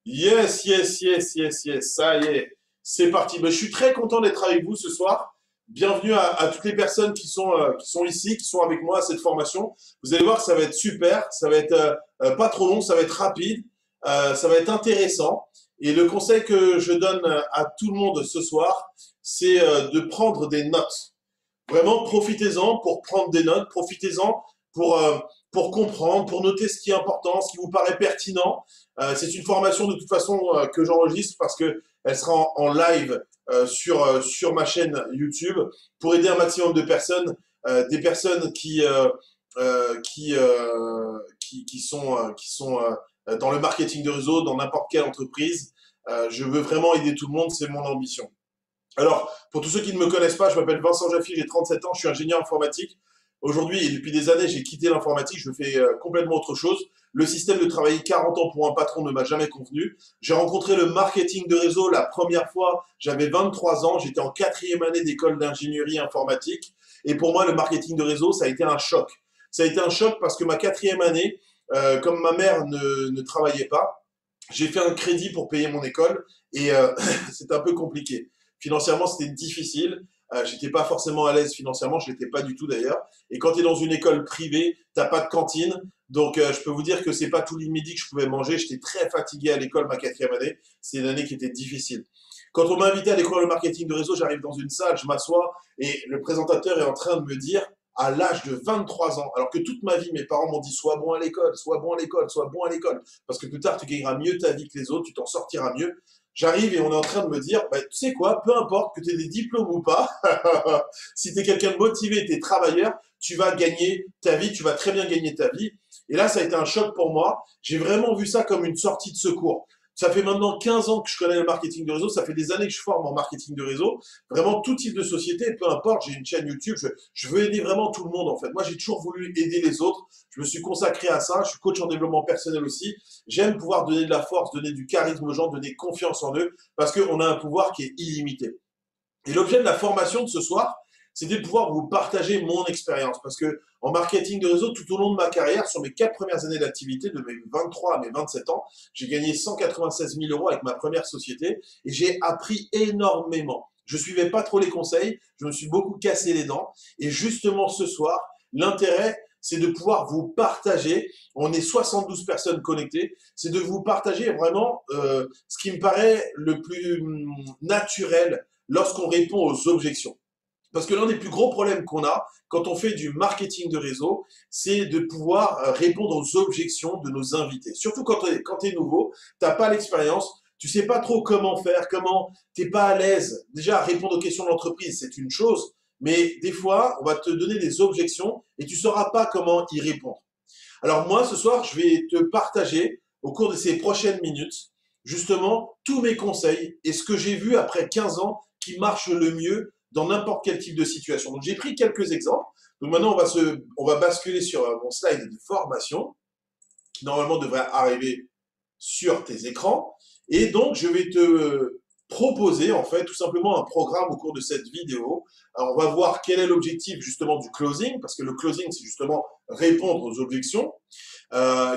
Yes, yes, yes, yes, yes, ça y est, c'est parti. Ben, je suis très content d'être avec vous ce soir. Bienvenue à toutes les personnes qui sont ici, qui sont avec moi à cette formation. Vous allez voir, ça va être super, ça va être pas trop long, ça va être rapide, ça va être intéressant. Et le conseil que je donne à tout le monde ce soir, c'est de prendre des notes. Vraiment, profitez-en pour prendre des notes, profitez-en pour, euh, pour comprendre, pour noter ce qui est important, ce qui vous paraît pertinent. C'est une formation de toute façon que j'enregistre parce que elle sera en live sur ma chaîne YouTube pour aider un maximum de personnes, des personnes qui sont dans le marketing de réseau, dans n'importe quelle entreprise. Je veux vraiment aider tout le monde, c'est mon ambition. Alors, pour tous ceux qui ne me connaissent pas, je m'appelle Vincent Jaffi, j'ai 37 ans, je suis ingénieur informatique. Aujourd'hui et depuis des années, j'ai quitté l'informatique, je fais complètement autre chose. Le système de travailler 40 ans pour un patron ne m'a jamais convenu. J'ai rencontré le marketing de réseau la première fois, j'avais 23 ans, j'étais en quatrième année d'école d'ingénierie informatique. Et pour moi, le marketing de réseau, ça a été un choc. Ça a été un choc parce que ma quatrième année, comme ma mère ne travaillait pas, j'ai fait un crédit pour payer mon école et c'est un peu compliqué. Financièrement, c'était difficile. J'étais pas forcément à l'aise financièrement, je l'étais pas du tout d'ailleurs. Et quand tu es dans une école privée, t'as pas de cantine, donc je peux vous dire que c'est pas tous les midis que je pouvais manger. J'étais très fatigué à l'école ma quatrième année. C'est une année qui était difficile. Quand on m'a invité à découvrir le marketing de réseau, j'arrive dans une salle, je m'assois et le présentateur est en train de me dire à l'âge de 23 ans, alors que toute ma vie, mes parents m'ont dit sois bon à l'école, sois bon à l'école, sois bon à l'école, parce que plus tard, tu gagneras mieux ta vie que les autres, tu t'en sortiras mieux. J'arrive et on est en train de me dire, bah, tu sais quoi, peu importe que tu aies des diplômes ou pas, si tu es quelqu'un de motivé, tu es travailleur, tu vas gagner ta vie, tu vas très bien gagner ta vie. Et là, ça a été un choc pour moi. J'ai vraiment vu ça comme une sortie de secours. Ça fait maintenant 15 ans que je connais le marketing de réseau, ça fait des années que je forme en marketing de réseau. Vraiment tout type de société, peu importe, j'ai une chaîne YouTube, je veux aider vraiment tout le monde en fait. Moi, j'ai toujours voulu aider les autres. Je me suis consacré à ça, je suis coach en développement personnel aussi. J'aime pouvoir donner de la force, donner du charisme aux gens, donner confiance en eux, parce qu'on a un pouvoir qui est illimité. Et l'objet de la formation de ce soir, c'était de pouvoir vous partager mon expérience. Parce que en marketing de réseau, tout au long de ma carrière, sur mes 4 premières années d'activité, de mes 23 à mes 27 ans, j'ai gagné 196 000 euros avec ma première société et j'ai appris énormément. Je suivais pas trop les conseils, je me suis beaucoup cassé les dents. Et justement ce soir, l'intérêt, c'est de pouvoir vous partager. On est 72 personnes connectées. C'est de vous partager vraiment ce qui me paraît le plus naturel lorsqu'on répond aux objections. Parce que l'un des plus gros problèmes qu'on a quand on fait du marketing de réseau, c'est de pouvoir répondre aux objections de nos invités. Surtout quand tu es nouveau, tu n'as pas l'expérience, tu sais pas trop comment faire, comment t'es pas à l'aise. Déjà, répondre aux questions de l'entreprise, c'est une chose, mais des fois, on va te donner des objections et tu sauras pas comment y répondre. Alors moi, ce soir, je vais te partager au cours de ces prochaines minutes, justement, tous mes conseils et ce que j'ai vu après 15 ans qui marche le mieux dans n'importe quel type de situation. Donc j'ai pris quelques exemples. Donc maintenant, on va basculer sur mon slide de formation qui normalement devrait arriver sur tes écrans. Et donc, je vais te proposer, en fait, tout simplement un programme au cours de cette vidéo. Alors, on va voir quel est l'objectif, justement, du closing, parce que le closing, c'est justement répondre aux objections.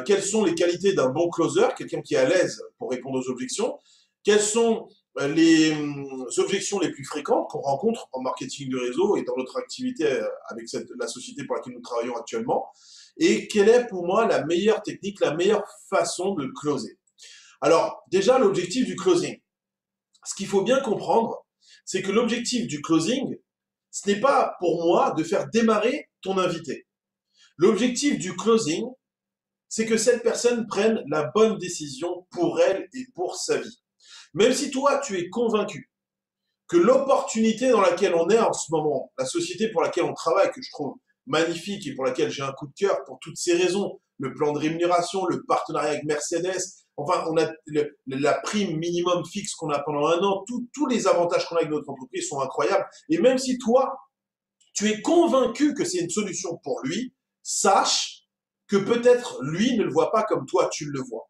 Quelles sont les qualités d'un bon closer, quelqu'un qui est à l'aise pour répondre aux objections. Quelles sont les objections les plus fréquentes qu'on rencontre en marketing de réseau et dans notre activité avec la société pour laquelle nous travaillons actuellement. Et quelle est pour moi la meilleure technique, la meilleure façon de closer. Alors, déjà, l'objectif du closing. Ce qu'il faut bien comprendre, c'est que l'objectif du closing, ce n'est pas pour moi de faire démarrer ton invité. L'objectif du closing, c'est que cette personne prenne la bonne décision pour elle et pour sa vie. Même si toi, tu es convaincu que l'opportunité dans laquelle on est en ce moment, la société pour laquelle on travaille, que je trouve magnifique et pour laquelle j'ai un coup de cœur pour toutes ces raisons, le plan de rémunération, le partenariat avec Mercedes, enfin, on a la prime minimum fixe qu'on a pendant un an, tous les avantages qu'on a avec notre entreprise sont incroyables. Et même si toi, tu es convaincu que c'est une solution pour lui, sache que peut-être lui ne le voit pas comme toi tu le vois.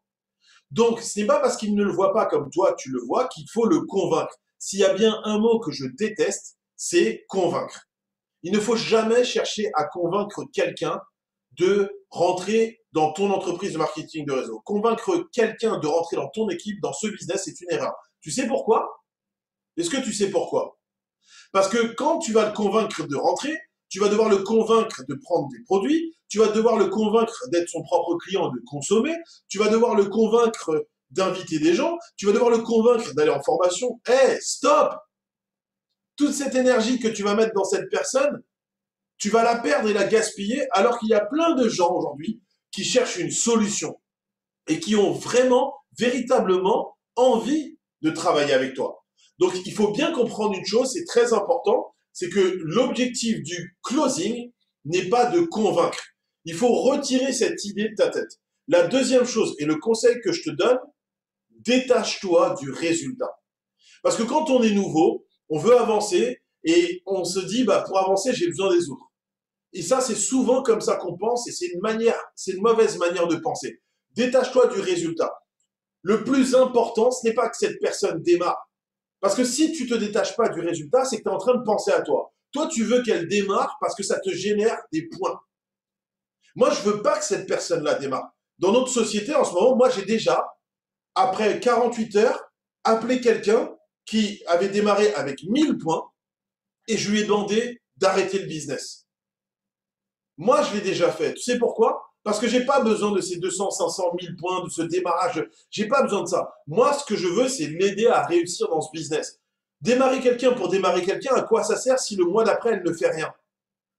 Donc, ce n'est pas parce qu'il ne le voit pas comme toi tu le vois qu'il faut le convaincre. S'il y a bien un mot que je déteste, c'est convaincre. Il ne faut jamais chercher à convaincre quelqu'un de rentrer dans ton entreprise de marketing de réseau. Convaincre quelqu'un de rentrer dans ton équipe, dans ce business, c'est une erreur. Tu sais pourquoi? Est-ce que tu sais pourquoi? Parce que quand tu vas le convaincre de rentrer, tu vas devoir le convaincre de prendre des produits, tu vas devoir le convaincre d'être son propre client, de consommer, tu vas devoir le convaincre d'inviter des gens, tu vas devoir le convaincre d'aller en formation. Hey, stop! Toute cette énergie que tu vas mettre dans cette personne, tu vas la perdre et la gaspiller alors qu'il y a plein de gens aujourd'hui qui cherchent une solution et qui ont vraiment, véritablement envie de travailler avec toi. Donc, il faut bien comprendre une chose, c'est très important, c'est que l'objectif du closing n'est pas de convaincre. Il faut retirer cette idée de ta tête. La deuxième chose, et le conseil que je te donne, détache-toi du résultat. Parce que quand on est nouveau, on veut avancer et on se dit, bah, pour avancer, j'ai besoin des autres. Et ça, c'est souvent comme ça qu'on pense et c'est une mauvaise manière de penser. Détache-toi du résultat. Le plus important, ce n'est pas que cette personne démarre. Parce que si tu te détaches pas du résultat, c'est que tu es en train de penser à toi. Toi, tu veux qu'elle démarre parce que ça te génère des points. Moi, je veux pas que cette personne-là démarre. Dans notre société, en ce moment, moi, j'ai déjà, après 48 heures, appelé quelqu'un qui avait démarré avec 1000 points et je lui ai demandé d'arrêter le business. Moi, je l'ai déjà fait. Tu sais pourquoi? Parce que j'ai pas besoin de ces 200, 500, 1000 points, de ce démarrage. J'ai pas besoin de ça. Moi, ce que je veux, c'est l'aider à réussir dans ce business. Démarrer quelqu'un pour démarrer quelqu'un, à quoi ça sert si le mois d'après, elle ne fait rien?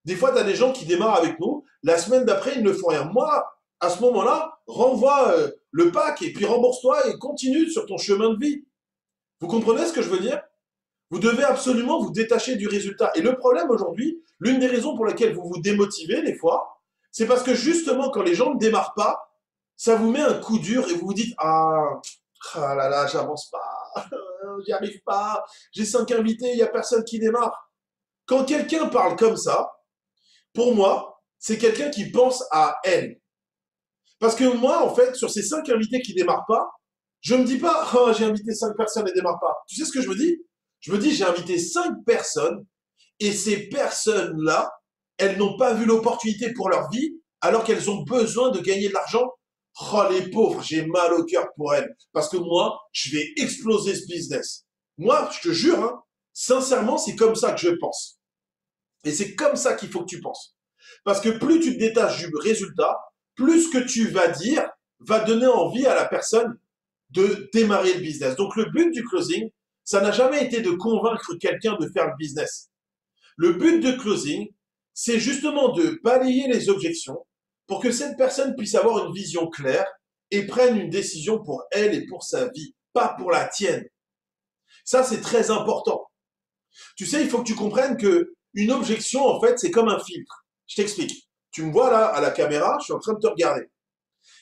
Des fois, tu as des gens qui démarrent avec nous, la semaine d'après, ils ne font rien. Moi, à ce moment-là, renvoie le pack et puis rembourse-toi et continue sur ton chemin de vie. Vous comprenez ce que je veux dire? Vous devez absolument vous détacher du résultat. Et le problème aujourd'hui, l'une des raisons pour lesquelles vous vous démotivez des fois, c'est parce que justement, quand les gens ne démarrent pas, ça vous met un coup dur et vous vous dites, ah là là, j'avance pas, j'y arrive pas, j'ai 5 invités, il n'y a personne qui démarre. Quand quelqu'un parle comme ça, pour moi, c'est quelqu'un qui pense à elle. Parce que moi, en fait, sur ces 5 invités qui démarrent pas, je me dis pas, oh, j'ai invité 5 personnes et démarrent pas. Tu sais ce que je me dis? Je me dis, j'ai invité 5 personnes et ces personnes-là, elles n'ont pas vu l'opportunité pour leur vie alors qu'elles ont besoin de gagner de l'argent. Oh, les pauvres, j'ai mal au cœur pour elles. Parce que moi, je vais exploser ce business. Moi, je te jure, hein, sincèrement, c'est comme ça que je pense. Et c'est comme ça qu'il faut que tu penses. Parce que plus tu te détaches du résultat, plus ce que tu vas dire va donner envie à la personne de démarrer le business. Donc le but du closing, ça n'a jamais été de convaincre quelqu'un de faire le business. Le but de closing, c'est justement de balayer les objections pour que cette personne puisse avoir une vision claire et prenne une décision pour elle et pour sa vie, pas pour la tienne. Ça, c'est très important. Tu sais, il faut que tu comprennes que une objection, en fait, c'est comme un filtre. Je t'explique. Tu me vois là, à la caméra, je suis en train de te regarder.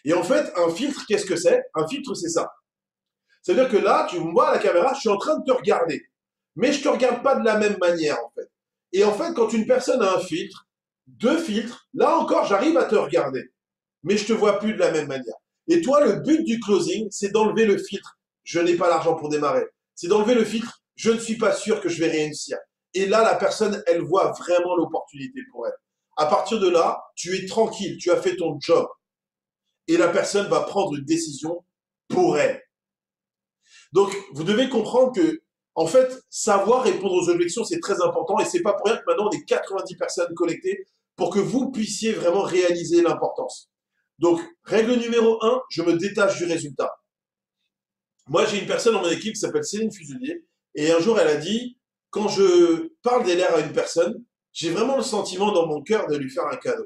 Et en fait, un filtre, qu'est-ce que c'est? Un filtre, c'est ça. C'est-à-dire que là, tu me vois à la caméra, je suis en train de te regarder. Mais je te regarde pas de la même manière, en fait. Et en fait, quand une personne a un filtre, deux filtres, là encore, j'arrive à te regarder. Mais je te vois plus de la même manière. Et toi, le but du closing, c'est d'enlever le filtre. Je n'ai pas l'argent pour démarrer. C'est d'enlever le filtre. Je ne suis pas sûr que je vais réussir. Et là, la personne, elle voit vraiment l'opportunité pour elle. À partir de là, tu es tranquille. Tu as fait ton job. Et la personne va prendre une décision pour elle. Donc, vous devez comprendre que, en fait, savoir répondre aux objections, c'est très important. Et c'est pas pour rien que maintenant, on est 90 personnes connectées pour que vous puissiez vraiment réaliser l'importance. Donc, règle numéro 1, je me détache du résultat. Moi, j'ai une personne dans mon équipe qui s'appelle Céline Fuselier. Et un jour, elle a dit, quand je parle des LR à une personne, j'ai vraiment le sentiment dans mon cœur de lui faire un cadeau.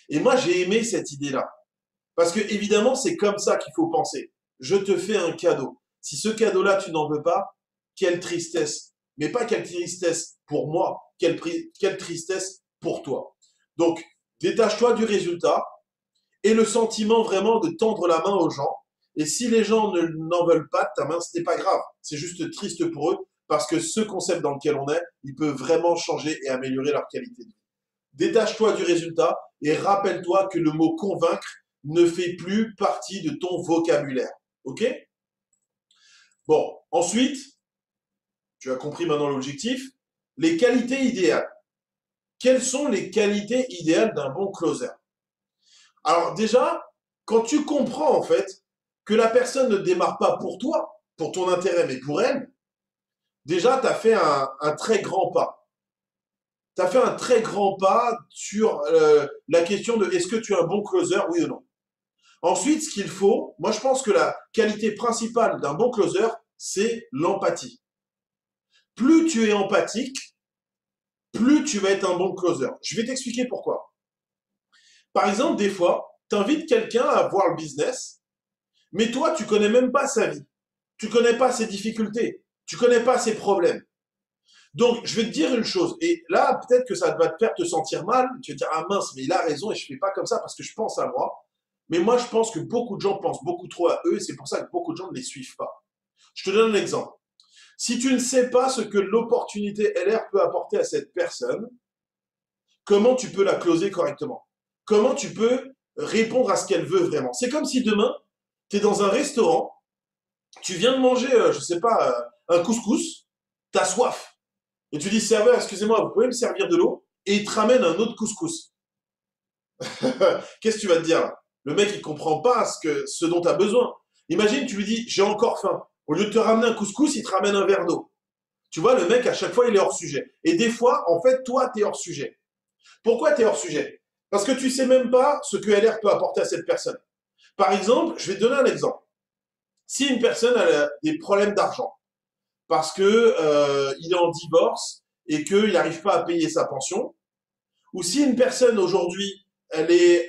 Et moi, j'ai aimé cette idée-là. Parce que, évidemment, c'est comme ça qu'il faut penser. Je te fais un cadeau. Si ce cadeau-là, tu n'en veux pas, quelle tristesse. Mais pas quelle tristesse pour moi, quelle tristesse pour toi. Donc, détache-toi du résultat et le sentiment vraiment de tendre la main aux gens. Et si les gens n'en veulent pas de ta main, ce n'est pas grave. C'est juste triste pour eux parce que ce concept dans lequel on est, il peut vraiment changer et améliorer leur qualité de vie. Détache-toi du résultat et rappelle-toi que le mot convaincre ne fait plus partie de ton vocabulaire. Ok? Bon, ensuite, tu as compris maintenant l'objectif. Les qualités idéales. Quelles sont les qualités idéales d'un bon closer? Alors déjà, Quand tu comprends, en fait, que la personne ne démarre pas pour toi, pour ton intérêt, mais pour elle, déjà, tu as fait un très grand pas. Tu as fait un très grand pas sur la question de est-ce que tu es un bon closer, oui ou non. Ensuite, ce qu'il faut, moi je pense que la qualité principale d'un bon closer, c'est l'empathie. Plus tu es empathique, plus tu vas être un bon closer. Je vais t'expliquer pourquoi. Par exemple, des fois, tu invites quelqu'un à voir le business, mais toi, tu connais même pas sa vie. Tu connais pas ses difficultés. Tu connais pas ses problèmes. Donc, je vais te dire une chose, et là, peut-être que ça va te faire te sentir mal. Tu vas te dire, ah mince, mais il a raison et je fais pas comme ça parce que je pense à moi. Mais moi, je pense que beaucoup de gens pensent beaucoup trop à eux et c'est pour ça que beaucoup de gens ne les suivent pas. Je te donne un exemple. Si tu ne sais pas ce que l'opportunité LR peut apporter à cette personne, comment tu peux la closer correctement? Comment tu peux répondre à ce qu'elle veut vraiment? C'est comme si demain, tu es dans un restaurant, tu viens de manger, je sais pas, un couscous, tu as soif. Et tu dis, serveur, excusez-moi, vous pouvez me servir de l'eau? Et il te ramène un autre couscous. Qu'est-ce que tu vas te dire là? Le mec, il comprend pas ce dont tu as besoin. Imagine, tu lui dis, j'ai encore faim. Au lieu de te ramener un couscous, il te ramène un verre d'eau. Tu vois, le mec, à chaque fois, il est hors sujet. Et des fois, en fait, toi, tu es hors sujet. Pourquoi tu es hors sujet? Parce que tu sais même pas ce que LR peut apporter à cette personne. Par exemple, je vais te donner un exemple. Si une personne a des problèmes d'argent, parce que il est en divorce et qu'il n'arrive pas à payer sa pension, ou si une personne aujourd'hui, elle est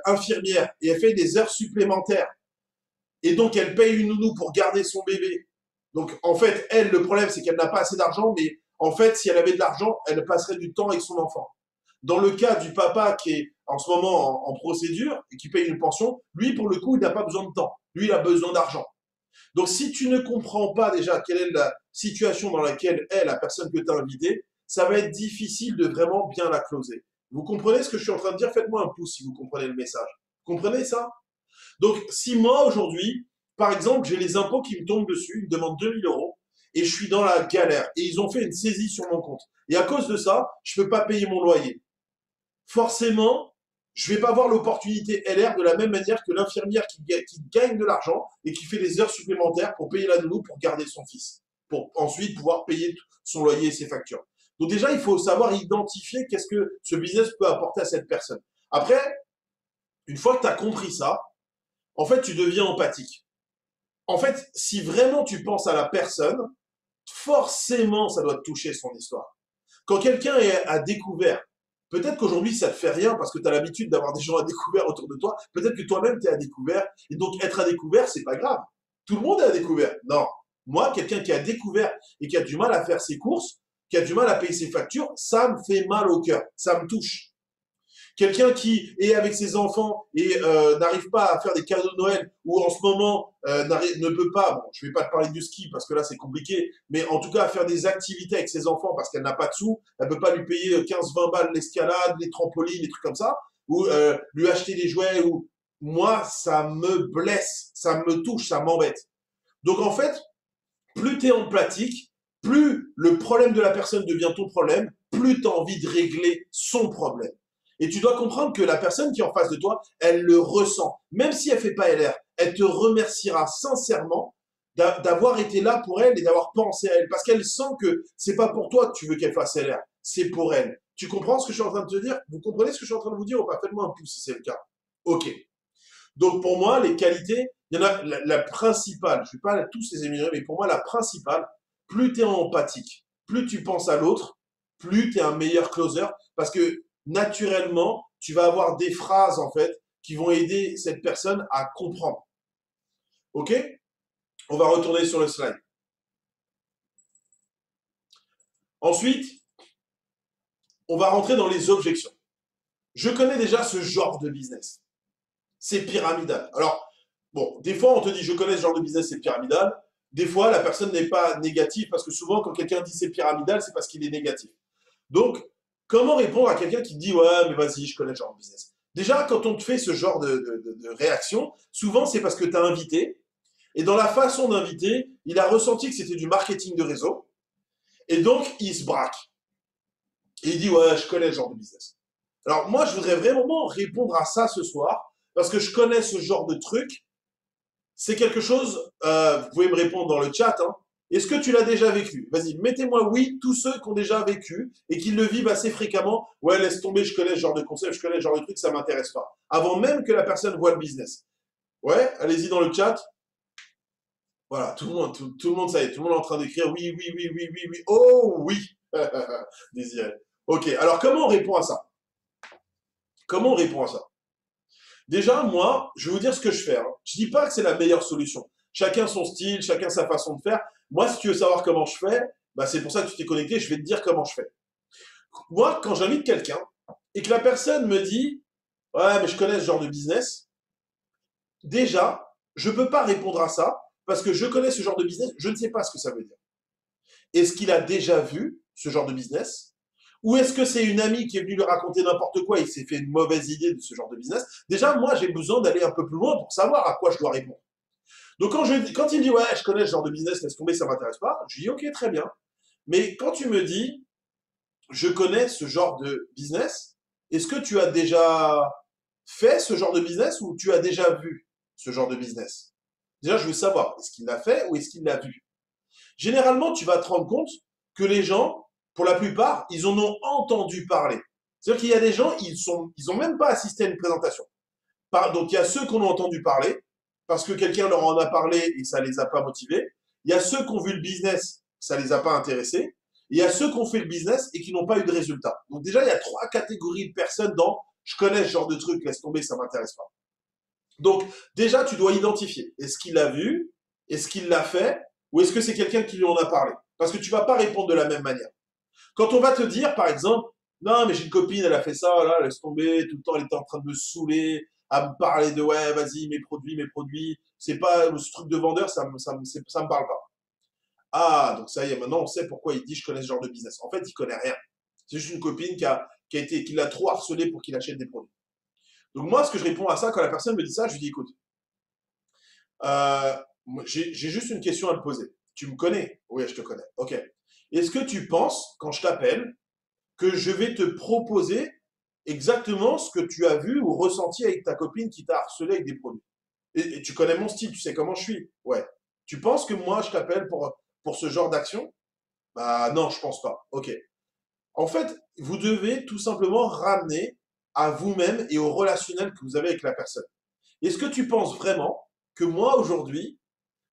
infirmière et elle fait des heures supplémentaires, et donc elle paye une nounou pour garder son bébé. Donc en fait, elle, le problème, c'est qu'elle n'a pas assez d'argent, mais en fait, si elle avait de l'argent, elle passerait du temps avec son enfant. Dans le cas du papa qui est en ce moment en procédure et qui paye une pension, lui, pour le coup, il n'a pas besoin de temps. Lui, il a besoin d'argent. Donc, si tu ne comprends pas déjà quelle est la situation dans laquelle est la personne que tu as invitée, ça va être difficile de vraiment bien la closer. Vous comprenez ce que je suis en train de dire? Faites-moi un pouce si vous comprenez le message. Vous comprenez ça? Donc, si moi, aujourd'hui, par exemple, j'ai les impôts qui me tombent dessus, ils me demandent 2 000 € et je suis dans la galère et ils ont fait une saisie sur mon compte. Et à cause de ça, je ne peux pas payer mon loyer. Forcément, je ne vais pas avoir l'opportunité LR de la même manière que l'infirmière qui gagne de l'argent et qui fait des heures supplémentaires pour payer la nounou pour garder son fils, pour ensuite pouvoir payer son loyer et ses factures. Donc déjà, il faut savoir identifier qu'est-ce que ce business peut apporter à cette personne. Après, une fois que tu as compris ça, en fait, tu deviens empathique. En fait, si vraiment tu penses à la personne, forcément, ça doit te toucher son histoire. Quand quelqu'un est à découvert, peut-être qu'aujourd'hui, ça te fait rien parce que tu as l'habitude d'avoir des gens à découvert autour de toi. Peut-être que toi-même, tu es à découvert. Et donc, être à découvert, c'est pas grave. Tout le monde est à découvert. Non. Moi, quelqu'un qui a découvert et qui a du mal à faire ses courses, qui a du mal à payer ses factures, ça me fait mal au cœur. Ça me touche. Quelqu'un qui est avec ses enfants et n'arrive pas à faire des cadeaux de Noël ou en ce moment ne peut pas, bon, je ne vais pas te parler du ski parce que là c'est compliqué, mais en tout cas à faire des activités avec ses enfants parce qu'elle n'a pas de sous, elle ne peut pas lui payer 15-20 balles l'escalade, les trampolines, les trucs comme ça, ou lui acheter des jouets, ou moi ça me blesse, ça me touche, ça m'embête. Donc en fait, plus tu es empathique, plus le problème de la personne devient ton problème, plus tu as envie de régler son problème. Et tu dois comprendre que la personne qui est en face de toi, elle le ressent. Même si elle fait pas LR, elle te remerciera sincèrement d'avoir été là pour elle et d'avoir pensé à elle. Parce qu'elle sent que c'est pas pour toi que tu veux qu'elle fasse LR, c'est pour elle. Tu comprends ce que je suis en train de te dire? Vous comprenez ce que je suis en train de vous dire ou pas? Faites-moi un pouce si c'est le cas. Ok. Donc pour moi, les qualités, il y en a la principale, je ne vais pas tous les énumérer, mais pour moi, la principale, plus tu es empathique, plus tu penses à l'autre, plus tu es un meilleur closer, parce que naturellement, tu vas avoir des phrases, en fait, qui vont aider cette personne à comprendre. Ok? On va retourner sur le slide. Ensuite, on va rentrer dans les objections. Je connais déjà ce genre de business. C'est pyramidal. Alors, bon, des fois, on te dit, je connais ce genre de business, c'est pyramidal. Des fois, la personne n'est pas négative parce que souvent, quand quelqu'un dit c'est pyramidal, c'est parce qu'il est négatif. Donc, comment répondre à quelqu'un qui dit, ouais, mais vas-y, je connais ce genre de business? Déjà, quand on te fait ce genre de réaction, souvent, c'est parce que tu as invité. Et dans la façon d'inviter, il a ressenti que c'était du marketing de réseau. Et donc, il se braque. Et il dit, ouais, je connais ce genre de business. Alors, moi, je voudrais vraiment répondre à ça ce soir. parce que je connais ce genre de truc, c'est quelque chose, vous pouvez me répondre dans le chat, hein. Est-ce que tu l'as déjà vécu? Vas-y, mettez-moi oui, tous ceux qui ont déjà vécu et qui le vivent assez fréquemment. Ouais, laisse tomber, je connais ce genre de concept, je connais ce genre de truc, ça m'intéresse pas. Avant même que la personne voit le business. Ouais, allez-y dans le chat. Voilà, tout le monde, ça y est, tout le monde est en train d'écrire oui, oui, oui, oui, oui, oui. Oh oui, Désiré. Ok, alors comment on répond à ça? Comment on répond à ça? Déjà, moi, je vais vous dire ce que je fais, hein. Je dis pas que c'est la meilleure solution. Chacun son style, chacun sa façon de faire. Moi, si tu veux savoir comment je fais, bah, c'est pour ça que tu t'es connecté, je vais te dire comment je fais. Moi, quand j'invite quelqu'un et que la personne me dit, ouais, mais je connais ce genre de business, déjà, je peux pas répondre à ça parce que je connais ce genre de business, je ne sais pas ce que ça veut dire. Est-ce qu'il a déjà vu ce genre de business? Ou est-ce que c'est une amie qui est venue lui raconter n'importe quoi et il s'est fait une mauvaise idée de ce genre de business? Déjà, moi, j'ai besoin d'aller un peu plus loin pour savoir à quoi je dois répondre. Donc, quand il me dit, ouais, je connais ce genre de business, laisse tomber, ça m'intéresse pas, je lui dis, ok, très bien. Mais quand tu me dis, je connais ce genre de business, est-ce que tu as déjà fait ce genre de business ou tu as déjà vu ce genre de business? Déjà, je veux savoir, est-ce qu'il l'a fait ou est-ce qu'il l'a vu? Généralement, tu vas te rendre compte que les gens, pour la plupart, ils en ont entendu parler. C'est-à-dire qu'il y a des gens, ils ont même pas assisté à une présentation. Donc, il y a ceux qu'on a entendu parler, parce que quelqu'un leur en a parlé et ça les a pas motivés. Il y a ceux qui ont vu le business, ça les a pas intéressés. Et il y a ceux qui ont fait le business et qui n'ont pas eu de résultat. Donc déjà, il y a trois catégories de personnes dans je connais ce genre de truc, laisse tomber, ça m'intéresse pas. Donc déjà, tu dois identifier. Est-ce qu'il l'a vu? Est-ce qu'il l'a fait? Ou est-ce que c'est quelqu'un qui lui en a parlé? Parce que tu vas pas répondre de la même manière. Quand on va te dire, par exemple, non, mais j'ai une copine, elle a fait ça, là, laisse tomber, tout le temps, elle était en train de me saouler, à me parler de, ouais, vas-y, mes produits, c'est pas, ce truc de vendeur, ça me parle pas. Ah, donc ça y est, maintenant, on sait pourquoi il dit, je connais ce genre de business. En fait, il connaît rien. C'est juste une copine qui l'a trop harcelé pour qu'il achète des produits. Donc moi, ce que je réponds à ça, quand la personne me dit ça, je lui dis, écoute, euh, j'ai juste une question à te poser. Tu me connais? Oui, je te connais. Ok. Est-ce que tu penses, quand je t'appelle, que je vais te proposer exactement ce que tu as vu ou ressenti avec ta copine qui t'a harcelé avec des produits? Et tu connais mon style, tu sais comment je suis. Ouais. Tu penses que moi, je t'appelle pour ce genre d'action? Bah non, je pense pas. Ok. En fait, vous devez tout simplement ramener à vous-même et au relationnel que vous avez avec la personne. Est-ce que tu penses vraiment que moi, aujourd'hui,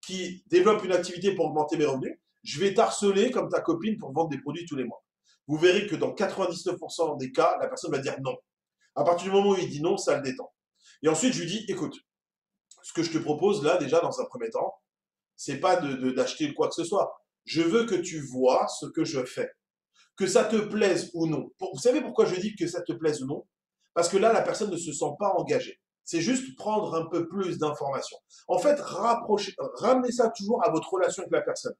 qui développe une activité pour augmenter mes revenus, je vais t'harceler comme ta copine pour vendre des produits tous les mois? Vous verrez que dans 99% des cas, la personne va dire non. À partir du moment où il dit non, ça le détend. Et ensuite, je lui dis, écoute, ce que je te propose là, déjà, dans un premier temps, c'est pas d'acheter quoi que ce soit. Je veux que tu vois ce que je fais. Que ça te plaise ou non. Vous savez pourquoi je dis que ça te plaise ou non? Parce que là, la personne ne se sent pas engagée. C'est juste prendre un peu plus d'informations. En fait, ramenez ça toujours à votre relation avec la personne.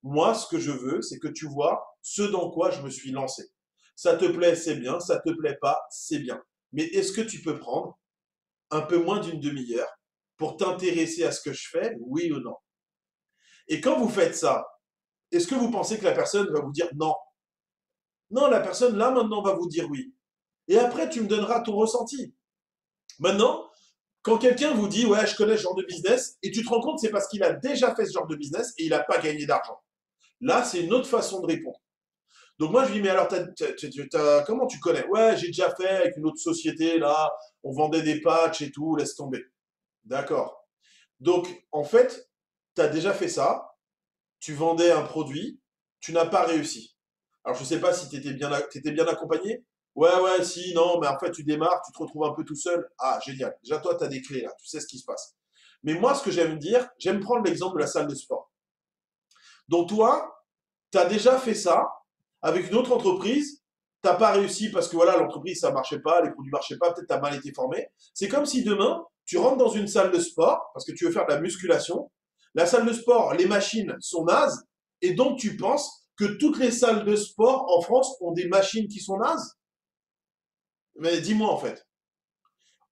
Moi, ce que je veux, c'est que tu vois ce dans quoi je me suis lancé. Ça te plaît, c'est bien. Ça te plaît pas, c'est bien. Mais est-ce que tu peux prendre un peu moins d'une demi-heure pour t'intéresser à ce que je fais, oui ou non? Et quand vous faites ça, est-ce que vous pensez que la personne va vous dire non? Non, la personne là maintenant va vous dire oui. Et après, tu me donneras ton ressenti. Maintenant, quand quelqu'un vous dit ouais, je connais ce genre de business, et tu te rends compte c'est parce qu'il a déjà fait ce genre de business et il n'a pas gagné d'argent. Là, c'est une autre façon de répondre. Donc moi, je lui dis mais alors, comment tu connais? Ouais, j'ai déjà fait avec une autre société là, on vendait des patchs et tout, laisse tomber. D'accord. Donc en fait, tu as déjà fait ça, tu vendais un produit, tu n'as pas réussi. Alors, je ne sais pas si t'étais bien accompagné. Ouais, ouais, si, non, mais en fait, tu démarres, tu te retrouves un peu tout seul. Ah, génial. Déjà, toi, tu as des clés là, tu sais ce qui se passe. Mais moi, ce que j'aime dire, j'aime prendre l'exemple de la salle de sport. Donc, toi, tu as déjà fait ça avec une autre entreprise, tu n'as pas réussi parce que voilà, l'entreprise, ça marchait pas, les produits marchaient pas, peut-être tu as mal été formé. C'est comme si demain, tu rentres dans une salle de sport parce que tu veux faire de la musculation. La salle de sport, les machines sont nazes, et donc tu penses que toutes les salles de sport en France ont des machines qui sont nazes? Mais dis-moi en fait.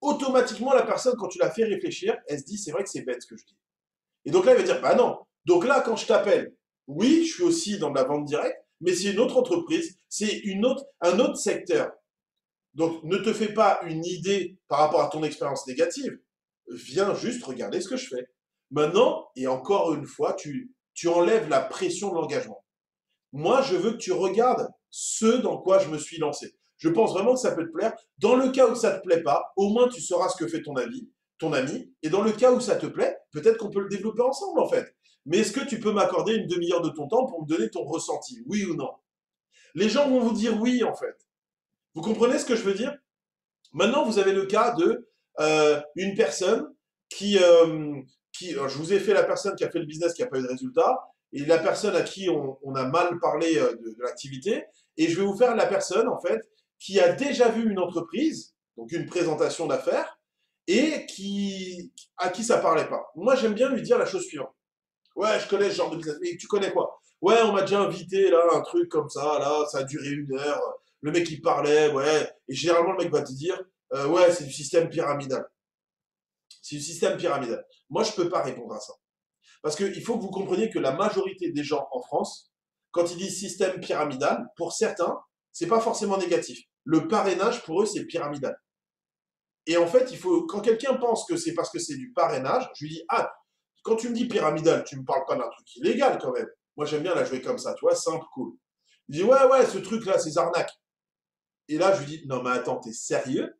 Automatiquement, la personne, quand tu la fais réfléchir, elle se dit, c'est vrai que c'est bête ce que je dis. Et donc là, elle va dire, bah non. Donc là, quand je t'appelle, oui, je suis aussi dans de la vente directe, mais c'est une autre entreprise, c'est un autre secteur. Donc, ne te fais pas une idée par rapport à ton expérience négative. Viens juste regarder ce que je fais. Maintenant, et encore une fois, tu enlèves la pression de l'engagement. Moi, je veux que tu regardes ce dans quoi je me suis lancé. Je pense vraiment que ça peut te plaire. Dans le cas où ça te plaît pas, au moins tu sauras ce que fait ton ami. Et dans le cas où ça te plaît, peut-être qu'on peut le développer ensemble en fait. Mais est-ce que tu peux m'accorder une demi-heure de ton temps pour me donner ton ressenti, oui ou non? Les gens vont vous dire oui en fait. Vous comprenez ce que je veux dire? Maintenant, vous avez le cas de une personne qui alors, je vous ai fait la personne qui a fait le business qui n'a pas eu de résultat, et la personne à qui on a mal parlé de l'activité, et je vais vous faire la personne, en fait, qui a déjà vu une entreprise, donc une présentation d'affaires, et à qui ça parlait pas. Moi, j'aime bien lui dire la chose suivante. Ouais, je connais ce genre de business. Mais tu connais quoi? Ouais, on m'a déjà invité, là, un truc comme ça a duré 1 heure. Le mec, il parlait, ouais. Et généralement, le mec va te dire, ouais, c'est du système pyramidal. C'est du système pyramidal. Moi, je peux pas répondre à ça. Parce qu'il faut que vous compreniez que la majorité des gens en France, quand ils disent système pyramidal, pour certains, c'est pas forcément négatif. Le parrainage, pour eux, c'est pyramidal. Et en fait, quand quelqu'un pense que c'est parce que c'est du parrainage, je lui dis, ah, quand tu me dis pyramidal, tu me parles pas d'un truc illégal quand même. Moi, j'aime bien la jouer comme ça, tu vois, simple, cool. Il dit, ouais, ouais, ce truc-là, c'est arnaque. Et là, je lui dis, non, mais attends, t'es sérieux?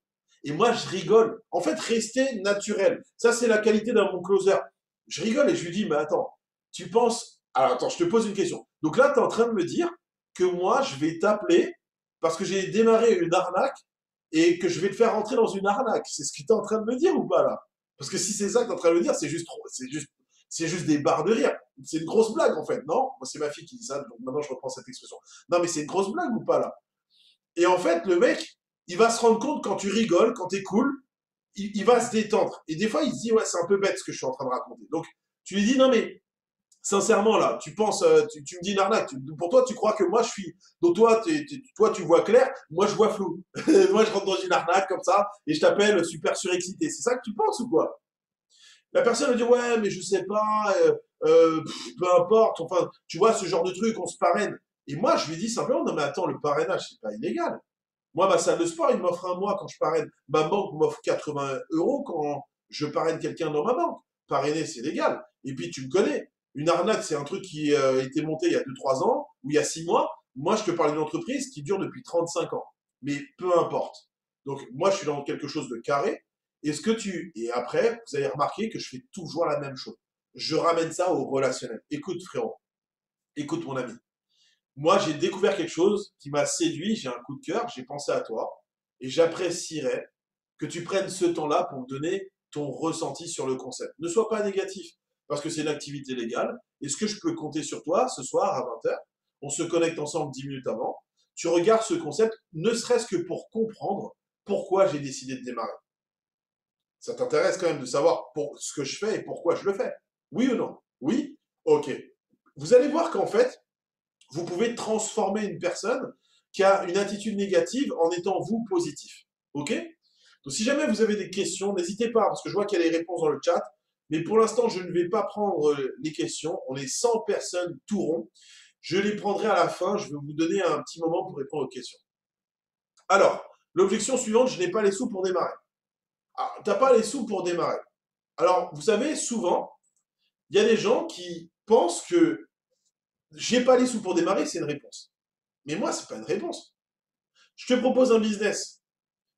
Et moi, je rigole. En fait, rester naturel. Ça, c'est la qualité d'un bon closer. Je rigole et je lui dis, mais attends, tu penses. Alors, attends, je te pose une question. Donc là, tu es en train de me dire que moi, je vais t'appeler parce que j'ai démarré une arnaque et que je vais te faire rentrer dans une arnaque. C'est ce que tu es en train de me dire ou pas là? Parce que si c'est ça que tu es en train de me dire, c'est juste des barres de rire. C'est une grosse blague en fait, non? Moi, c'est ma fille qui dit ça, donc maintenant je reprends cette expression. Non, mais c'est une grosse blague ou pas là? Et en fait, le mec, il va se rendre compte quand tu rigoles, quand t'es cool, il va se détendre. Et des fois, il se dit, ouais, c'est un peu bête ce que je suis en train de raconter. Donc, tu lui dis, non, mais sincèrement, là, tu penses, tu me dis une arnaque. Pour toi, tu crois que moi, je suis. Donc, toi, tu vois clair, moi, je vois flou. Moi, je rentre dans une arnaque comme ça et je t'appelle super surexcité. C'est ça que tu penses ou quoi? La personne va dire, ouais, mais je sais pas, peu importe. Enfin, tu vois, ce genre de truc, on se parraine. Et moi, je lui dis simplement, non, mais attends, le parrainage, c'est pas illégal. Moi, ma salle de sport, il m'offre un mois quand je parraine. Ma banque m'offre 80 euros quand je parraine quelqu'un dans ma banque. Parrainer, c'est légal. Et puis, tu me connais. Une arnaque, c'est un truc qui a été monté il y a 2, 3 ans ou il y a 6 mois. Moi, je te parle d'une entreprise qui dure depuis 35 ans. Mais peu importe. Donc, moi, je suis dans quelque chose de carré. Et après, vous avez remarqué que je fais toujours la même chose. Je ramène ça au relationnel. Écoute, frérot. Écoute, mon ami. Moi, j'ai découvert quelque chose qui m'a séduit, j'ai un coup de cœur, j'ai pensé à toi, et j'apprécierais que tu prennes ce temps-là pour me donner ton ressenti sur le concept. Ne sois pas négatif, parce que c'est une activité légale. Est-ce que je peux compter sur toi ce soir à 20h? On se connecte ensemble 10 minutes avant. Tu regardes ce concept, ne serait-ce que pour comprendre pourquoi j'ai décidé de démarrer. Ça t'intéresse quand même de savoir pour ce que je fais et pourquoi je le fais. Oui ou non? Oui? Ok. Vous allez voir qu'en fait, vous pouvez transformer une personne qui a une attitude négative en étant vous positif. Ok? Donc si jamais vous avez des questions, n'hésitez pas, parce que je vois qu'il y a les réponses dans le chat. Mais pour l'instant, je ne vais pas prendre les questions. On est 100 personnes tout rond. Je les prendrai à la fin. Je vais vous donner un petit moment pour répondre aux questions. Alors, l'objection suivante, je n'ai pas les sous pour démarrer. Ah, t'as pas les sous pour démarrer. Alors, vous savez, souvent, il y a des gens qui pensent que j'ai pas les sous pour démarrer, c'est une réponse. Mais moi, c'est pas une réponse. Je te propose un business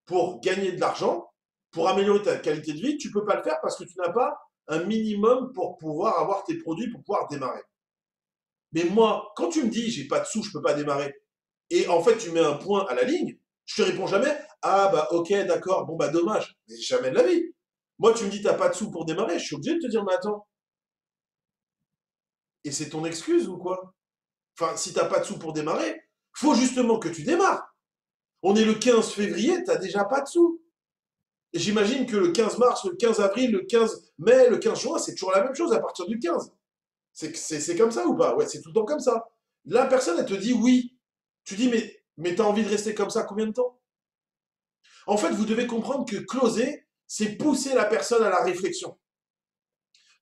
pour gagner de l'argent, pour améliorer ta qualité de vie, tu peux pas le faire parce que tu n'as pas un minimum pour pouvoir avoir tes produits, pour pouvoir démarrer. Mais moi, quand tu me dis j'ai pas de sous, je peux pas démarrer, et en fait tu mets un point à la ligne, je te réponds jamais, ah bah ok, d'accord, bon bah dommage, mais jamais de la vie. Moi, tu me dis t'as pas de sous pour démarrer, je suis obligé de te dire, mais attends, et c'est ton excuse ou quoi? Enfin, si t'as pas de sous pour démarrer, faut justement que tu démarres. On est le 15 février, t'as déjà pas de sous. Et j'imagine que le 15 mars, le 15 avril, le 15 mai, le 15 juin, c'est toujours la même chose à partir du 15. C'est comme ça ou pas? Ouais, c'est tout le temps comme ça. La personne, elle te dit oui. Tu dis, mais t'as envie de rester comme ça combien de temps? En fait, vous devez comprendre que closer, c'est pousser la personne à la réflexion.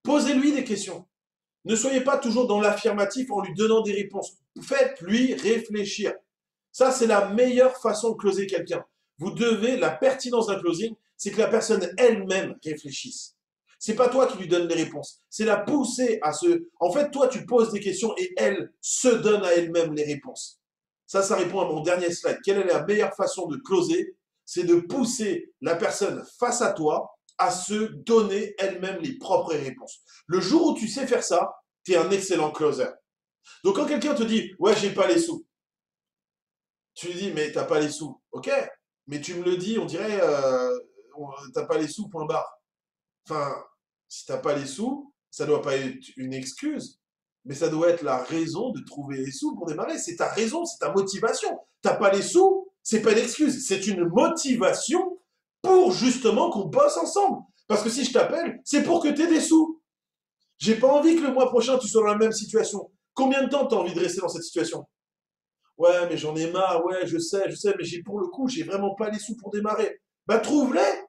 Posez-lui des questions. Ne soyez pas toujours dans l'affirmatif en lui donnant des réponses. Faites-lui réfléchir. Ça, c'est la meilleure façon de closer quelqu'un. la pertinence d'un closing, c'est que la personne elle-même réfléchisse. C'est pas toi qui lui donnes les réponses, c'est la pousser à se... En fait, toi, tu poses des questions et elle se donne à elle-même les réponses. Ça répond à mon dernier slide. Quelle est la meilleure façon de closer? C'est de pousser la personne face à toi à se donner elle-même les propres réponses. Le jour où tu sais faire ça, tu es un excellent closer. Donc quand quelqu'un te dit « Ouais, j'ai pas les sous », tu lui dis « Mais t'as pas les sous ». Ok, mais tu me le dis, on dirait t'as pas les sous, point barre. Enfin, si t'as pas les sous, ça doit pas être une excuse, mais ça doit être la raison de trouver les sous pour démarrer. C'est ta raison, c'est ta motivation. T'as pas les sous, c'est pas une excuse, c'est une motivation pour justement qu'on bosse ensemble. Parce que si je t'appelle, c'est pour que tu aies des sous. J'ai pas envie que le mois prochain tu sois dans la même situation. Combien de temps tu as envie de rester dans cette situation? Ouais, mais j'en ai marre, ouais, je sais, mais pour le coup, j'ai vraiment pas les sous pour démarrer. Bah trouve-les.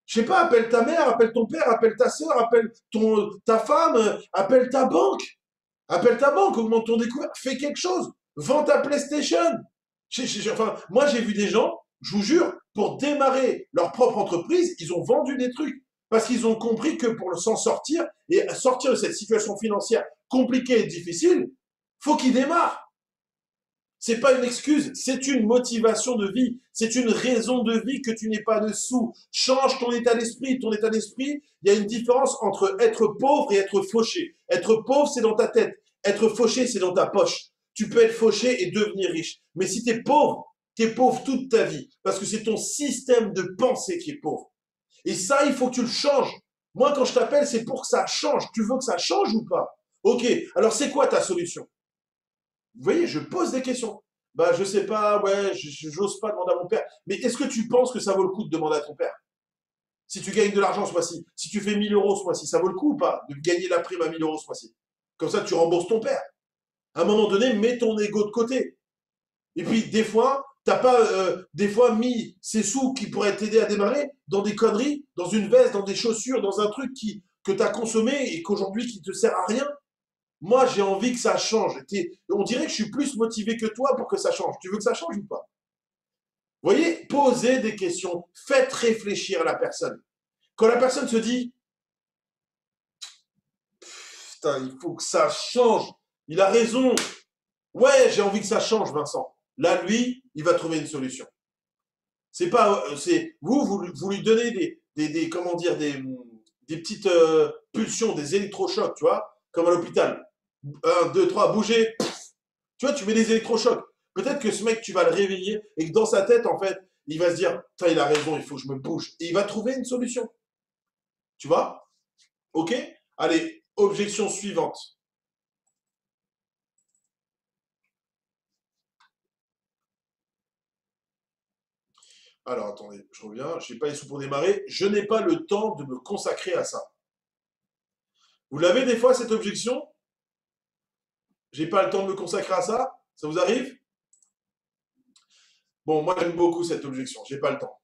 Je sais pas, appelle ta mère, appelle ton père, appelle ta soeur, appelle ta femme, appelle ta banque. Appelle ta banque, augmente ton découvert, fais quelque chose. Vends ta PlayStation. Enfin, moi, j'ai vu des gens, je vous jure, pour démarrer leur propre entreprise, ils ont vendu des trucs. Parce qu'ils ont compris que pour s'en sortir et sortir de cette situation financière compliquée et difficile, faut qu'ils démarrent. C'est pas une excuse, c'est une motivation de vie, c'est une raison de vie que tu n'aies pas de sous. Change ton état d'esprit. Ton état d'esprit, il y a une différence entre être pauvre et être fauché. Être pauvre, c'est dans ta tête. Être fauché, c'est dans ta poche. Tu peux être fauché et devenir riche. Mais si tu es pauvre toute ta vie. Parce que c'est ton système de pensée qui est pauvre. Et ça, il faut que tu le changes. Moi, quand je t'appelle, c'est pour que ça change. Tu veux que ça change ou pas? Ok, alors c'est quoi ta solution? Vous voyez, je pose des questions. Bah, je sais pas, ouais, j'ose pas demander à mon père. Mais est-ce que tu penses que ça vaut le coup de demander à ton père? Si tu gagnes de l'argent ce mois-ci, si tu fais 1000 euros ce mois-ci, ça vaut le coup ou pas de gagner la prime à 1000 euros ce mois-ci? Comme ça, tu rembourses ton père. À un moment donné, mets ton ego de côté. Et puis, des fois, t'as pas, des fois, mis ces sous qui pourraient t'aider à démarrer dans des conneries, dans une veste, dans des chaussures, dans un truc que tu as consommé et qu'aujourd'hui qui te sert à rien. Moi, j'ai envie que ça change. On dirait que je suis plus motivé que toi pour que ça change. Tu veux que ça change ou pas? Vous voyez, posez des questions. Faites réfléchir la personne. Quand la personne se dit, putain, il faut que ça change. Il a raison. Ouais, j'ai envie que ça change, Vincent. Là, lui, il va trouver une solution. C'est pas, c'est vous lui donnez comment dire, des petites pulsions, des électrochocs, tu vois, comme à l'hôpital. Un, deux, trois, bougez. Tu vois, tu mets des électrochocs. Peut-être que ce mec, tu vas le réveiller et que dans sa tête, en fait, il va se dire, putain, il a raison, il faut que je me bouge. Et il va trouver une solution. Tu vois? Ok? Allez, objection suivante. Alors, attendez, je reviens. Je n'ai pas les sous pour démarrer. Je n'ai pas le temps de me consacrer à ça. Vous l'avez des fois, cette objection? J'ai pas le temps de me consacrer à ça? Ça vous arrive? Bon, moi, j'aime beaucoup cette objection. J'ai pas le temps.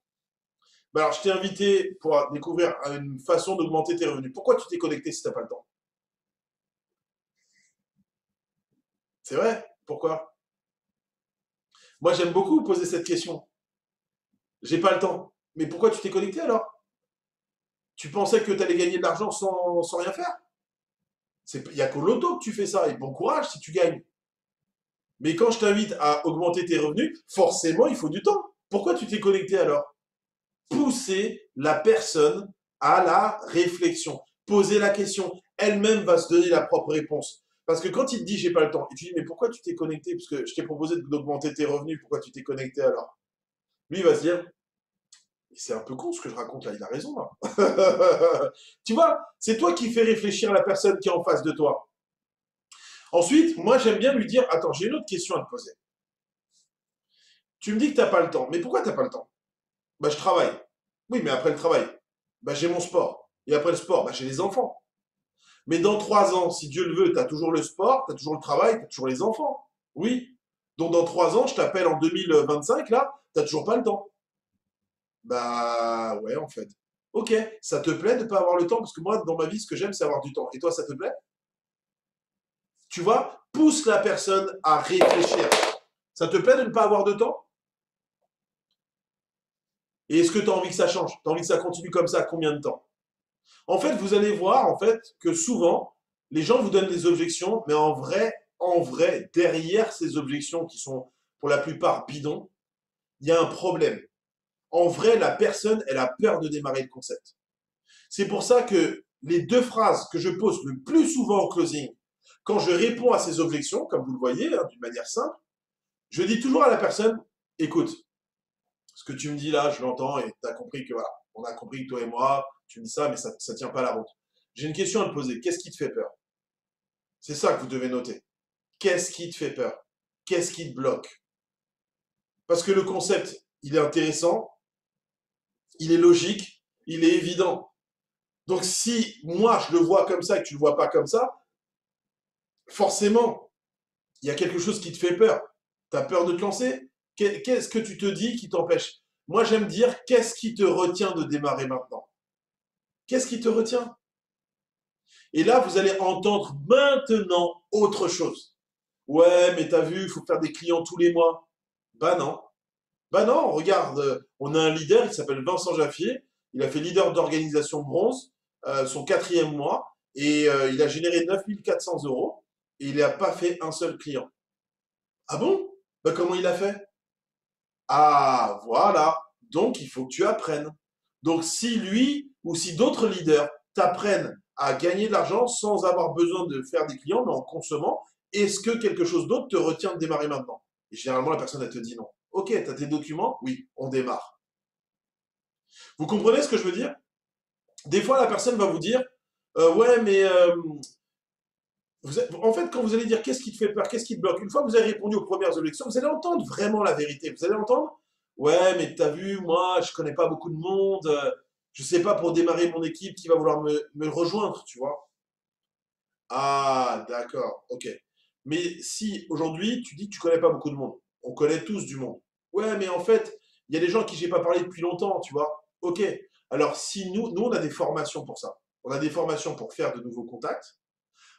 Ben alors, je t'ai invité pour découvrir une façon d'augmenter tes revenus. Pourquoi tu t'es connecté si tu n'as pas le temps? C'est vrai? Pourquoi? Moi, j'aime beaucoup poser cette question. J'ai pas le temps. Mais pourquoi tu t'es connecté alors? Tu pensais que tu allais gagner de l'argent sans rien faire? Il n'y a qu'au loto que tu fais ça. Et bon courage si tu gagnes. Mais quand je t'invite à augmenter tes revenus, forcément, il faut du temps. Pourquoi tu t'es connecté alors? Pousser la personne à la réflexion. Poser la question. Elle-même va se donner la propre réponse. Parce que quand il te dit j'ai pas le temps, et tu dis mais pourquoi tu t'es connecté? Parce que je t'ai proposé d'augmenter tes revenus, pourquoi tu t'es connecté alors? Lui il va se dire c'est un peu con ce que je raconte là, il a raison là. Tu vois, c'est toi qui fais réfléchir la personne qui est en face de toi. Ensuite, moi j'aime bien lui dire attends, j'ai une autre question à te poser. Tu me dis que tu n'as pas le temps, mais pourquoi tu n'as pas le temps? Bah je travaille. Oui, mais après le travail, bah j'ai mon sport. Et après le sport, bah j'ai les enfants. Mais dans 3 ans, si Dieu le veut, tu as toujours le sport, tu as toujours le travail, tu as toujours les enfants. Oui. Donc dans 3 ans, je t'appelle en 2025, là, tu n'as toujours pas le temps. Bah ouais, en fait. Ok, ça te plaît de ne pas avoir le temps? Parce que moi, dans ma vie, ce que j'aime, c'est avoir du temps. Et toi, ça te plaît? Tu vois, pousse la personne à réfléchir. Ça te plaît de ne pas avoir de temps? Et est-ce que tu as envie que ça change? Tu as envie que ça continue comme ça combien de temps? En fait, vous allez voir en fait que souvent, les gens vous donnent des objections, mais en vrai, derrière ces objections qui sont pour la plupart bidons, il y a un problème. En vrai, la personne, elle a peur de démarrer le concept. C'est pour ça que les deux phrases que je pose le plus souvent au closing, quand je réponds à ces objections, comme vous le voyez, hein, d'une manière simple, je dis toujours à la personne, écoute, ce que tu me dis là, je l'entends et tu as compris que voilà, on a compris que toi et moi, tu me dis ça, mais ça ne tient pas la route. J'ai une question à te poser. Qu'est-ce qui te fait peur? C'est ça que vous devez noter. Qu'est-ce qui te fait peur? Qu'est-ce qui te bloque? Parce que le concept, il est intéressant, il est logique, il est évident. Donc si moi je le vois comme ça et que tu le vois pas comme ça, forcément, il y a quelque chose qui te fait peur. Tu as peur de te lancer? Qu'est-ce que tu te dis qui t'empêche? Moi j'aime dire, qu'est-ce qui te retient de démarrer maintenant? Qu'est-ce qui te retient? Et là, vous allez entendre maintenant autre chose. Ouais, mais t'as vu, il faut faire des clients tous les mois. Bah non. Bah non, regarde, on a un leader qui s'appelle Vincent Jaffier. Il a fait leader d'organisation bronze, son quatrième mois, et il a généré 9 400 € et il n'a pas fait un seul client. Ah bon? Bah comment il a fait? Ah, voilà. Donc, il faut que tu apprennes. Donc, si lui ou si d'autres leaders t'apprennent à gagner de l'argent sans avoir besoin de faire des clients, mais en consommant, est-ce que quelque chose d'autre te retient de démarrer maintenant? Et généralement, la personne, elle te dit non. Ok, tu as tes documents? Oui, on démarre. Vous comprenez ce que je veux dire? Des fois, la personne va vous dire, ouais, mais en fait, quand vous allez dire qu'est-ce qui te fait peur, qu'est-ce qui te bloque, une fois que vous avez répondu aux premières objections, vous allez entendre vraiment la vérité. Vous allez entendre, ouais, mais t'as vu, moi, je connais pas beaucoup de monde, je sais pas pour démarrer mon équipe qui va vouloir me rejoindre, tu vois. Ah, d'accord, ok. Mais si aujourd'hui tu dis que tu connais pas beaucoup de monde, on connaît tous du monde. Ouais, mais en fait, il y a des gens à qui j'ai pas parlé depuis longtemps, tu vois. Ok. Alors si nous on a des formations pour ça. On a des formations pour faire de nouveaux contacts.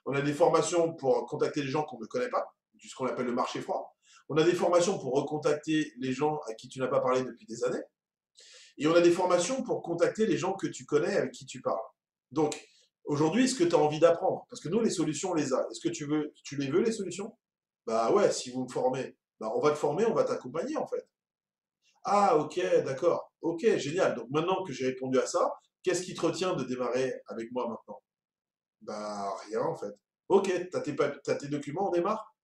On a des formations pour contacter les gens qu'on ne connaît pas, ce qu'on appelle le marché froid. On a des formations pour recontacter les gens à qui tu n'as pas parlé depuis des années. Et on a des formations pour contacter les gens que tu connais, avec qui tu parles. Donc, aujourd'hui, est-ce que tu as envie d'apprendre? Parce que nous, les solutions, on les a. Est-ce que tu les veux, les solutions? Bah ouais, si vous me formez, bah on va te former, on va t'accompagner, en fait. Ah, ok, d'accord. Ok, génial. Donc maintenant que j'ai répondu à ça, qu'est-ce qui te retient de démarrer avec moi maintenant? Bah rien, en fait. Ok, t'as tes documents, on démarre?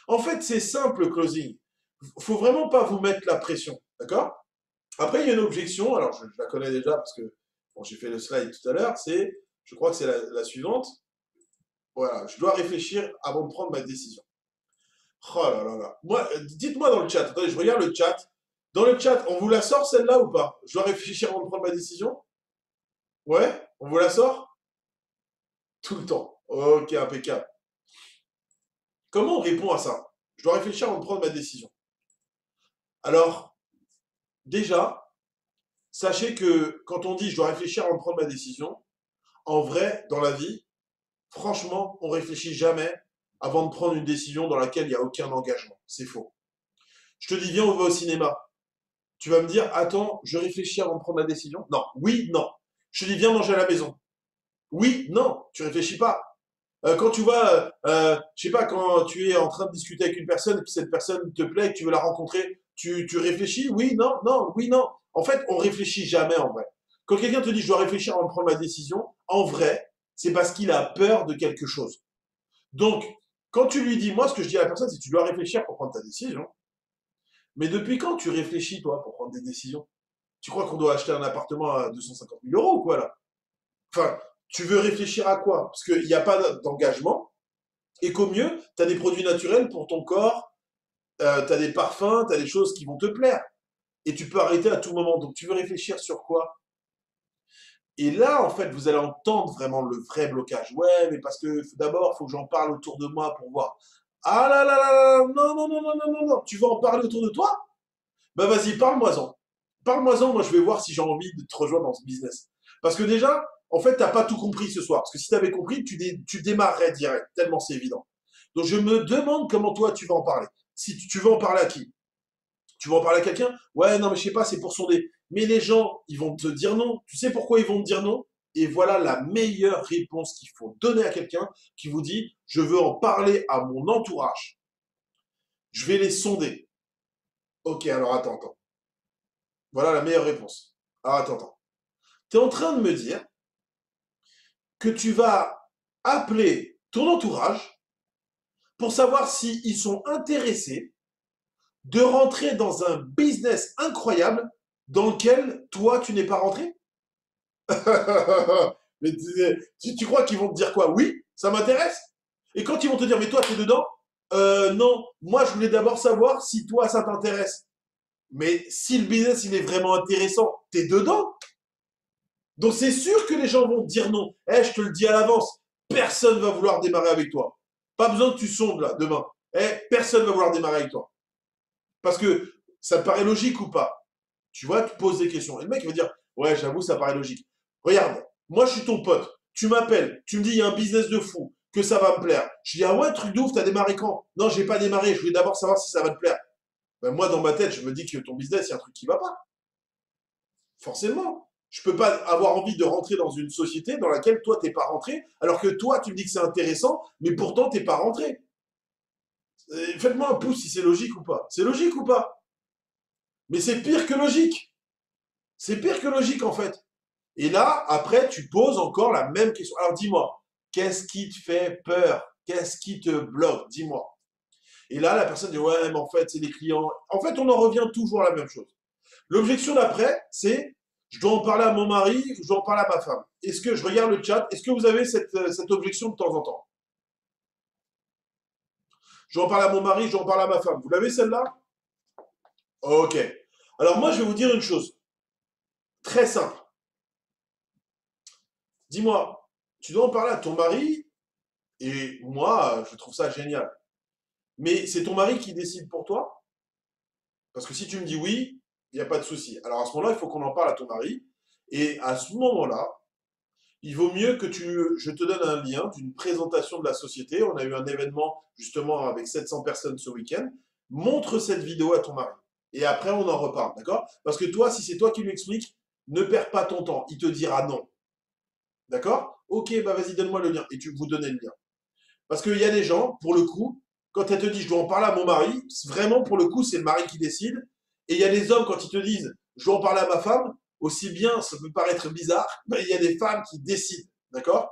En fait, c'est simple, le closing. Faut vraiment pas vous mettre la pression, d'accord? Après, il y a une objection, alors je la connais déjà parce que bon, j'ai fait le slide tout à l'heure, je crois que c'est la suivante. Voilà, je dois réfléchir avant de prendre ma décision. Oh là là là. Moi, dites-moi dans le chat, attendez, je regarde le chat. Dans le chat, on vous la sort celle-là ou pas? Je dois réfléchir avant de prendre ma décision? Ouais? On vous la sort? Tout le temps. Ok, impeccable. Comment on répond à ça? Je dois réfléchir avant de prendre ma décision. Alors, déjà, sachez que quand on dit je dois réfléchir avant de prendre ma décision, en vrai, dans la vie, franchement, on réfléchit jamais avant de prendre une décision dans laquelle il n'y a aucun engagement. C'est faux. Je te dis, viens, on va au cinéma. Tu vas me dire, attends, je réfléchis avant de prendre ma décision? Non. Oui, non. Je te dis, viens manger à la maison. Oui, non. Tu réfléchis pas. Quand tu vois, je sais pas, quand tu es en train de discuter avec une personne et que cette personne te plaît et que tu veux la rencontrer, tu réfléchis? Oui, non, non, oui, non. En fait, on réfléchit jamais en vrai. Quand quelqu'un te dit, je dois réfléchir avant de prendre ma décision, en vrai, c'est parce qu'il a peur de quelque chose. Donc, quand tu lui dis, moi, ce que je dis à la personne, c'est que tu dois réfléchir pour prendre ta décision. Mais depuis quand tu réfléchis, toi, pour prendre des décisions? Tu crois qu'on doit acheter un appartement à 250 000 euros ou quoi, là? Enfin, tu veux réfléchir à quoi? Parce qu'il n'y a pas d'engagement et qu'au mieux, tu as des produits naturels pour ton corps, tu as des parfums, tu as des choses qui vont te plaire. Et tu peux arrêter à tout moment. Donc, tu veux réfléchir sur quoi? Et là, en fait, vous allez entendre vraiment le vrai blocage. Ouais, mais parce que d'abord, il faut que j'en parle autour de moi pour voir. Ah là là là là, non, non, non, non, non, non, non, tu veux en parler autour de toi? Bah vas-y, parle-moi-en. Parle-moi-en, moi je vais voir si j'ai envie de te rejoindre dans ce business. Parce que déjà, en fait, t'as pas tout compris ce soir. Parce que si tu avais compris, tu démarrerais direct, tellement c'est évident. Donc je me demande comment toi tu vas en parler. Si tu veux en parler à qui? Tu veux en parler à quelqu'un? Ouais, non, mais je sais pas, c'est pour sonder. Mais les gens, ils vont te dire non. Tu sais pourquoi ils vont te dire non? Et voilà la meilleure réponse qu'il faut donner à quelqu'un qui vous dit, je veux en parler à mon entourage. Je vais les sonder. Ok, alors attends. Voilà la meilleure réponse. Alors attends. Tu es en train de me dire que tu vas appeler ton entourage pour savoir s'ils sont intéressés de rentrer dans un business incroyable dans lequel toi, tu n'es pas rentré. Mais tu crois qu'ils vont te dire quoi? Oui, ça m'intéresse. Et quand ils vont te dire, mais toi, tu es dedans? Non, moi, je voulais d'abord savoir si toi, ça t'intéresse. Mais si le business, il est vraiment intéressant, tu es dedans. Donc, c'est sûr que les gens vont te dire non. Eh, je te le dis à l'avance, personne va vouloir démarrer avec toi. Pas besoin que tu sondes là, demain. Eh, personne va vouloir démarrer avec toi. Parce que ça te paraît logique ou pas? Tu vois, tu poses des questions. Et le mec, il va dire, ouais, j'avoue, ça paraît logique. Regarde, moi, je suis ton pote. Tu m'appelles, tu me dis, il y a un business de fou, que ça va me plaire. Je dis, ah ouais, truc de ouf, t'as démarré quand? Non, j'ai pas démarré, je voulais d'abord savoir si ça va te plaire. Ben, moi, dans ma tête, je me dis que ton business, il y a un truc qui va pas. Forcément. Je peux pas avoir envie de rentrer dans une société dans laquelle toi, t'es pas rentré, alors que toi, tu me dis que c'est intéressant, mais pourtant, t'es pas rentré. Faites-moi un pouce si c'est logique ou pas. C'est logique ou pas? Mais c'est pire que logique. C'est pire que logique, en fait. Et là, après, tu poses encore la même question. Alors dis-moi, qu'est-ce qui te fait peur? Qu'est-ce qui te bloque? Dis-moi. Et là, la personne dit, ouais, mais en fait, c'est les clients. En fait, on en revient toujours à la même chose. L'objection d'après, c'est, je dois en parler à mon mari, je dois en parler à ma femme. Est-ce que, je regarde le chat, est-ce que vous avez cette objection de temps en temps? Je dois en parler à mon mari, je dois en parler à ma femme. Vous l'avez celle-là? Ok. Alors moi, je vais vous dire une chose très simple. Dis-moi, tu dois en parler à ton mari, et moi, je trouve ça génial. Mais c'est ton mari qui décide pour toi? Parce que si tu me dis oui, il n'y a pas de souci. Alors à ce moment-là, il faut qu'on en parle à ton mari. Et à ce moment-là, il vaut mieux que je te donne un lien d'une présentation de la société. On a eu un événement justement avec 700 personnes ce week-end. Montre cette vidéo à ton mari. Et après, on en reparle, d'accord? Parce que toi, si c'est toi qui lui expliques, ne perds pas ton temps. Il te dira non. D'accord? Ok, bah vas-y, donne-moi le lien. Et tu vous donnez le lien. Parce qu'il y a des gens, pour le coup, quand elle te dit je dois en parler à mon mari, vraiment pour le coup, c'est le mari qui décide. Et il y a des hommes, quand ils te disent je dois en parler à ma femme, aussi bien, ça peut paraître bizarre, mais il y a des femmes qui décident. D'accord?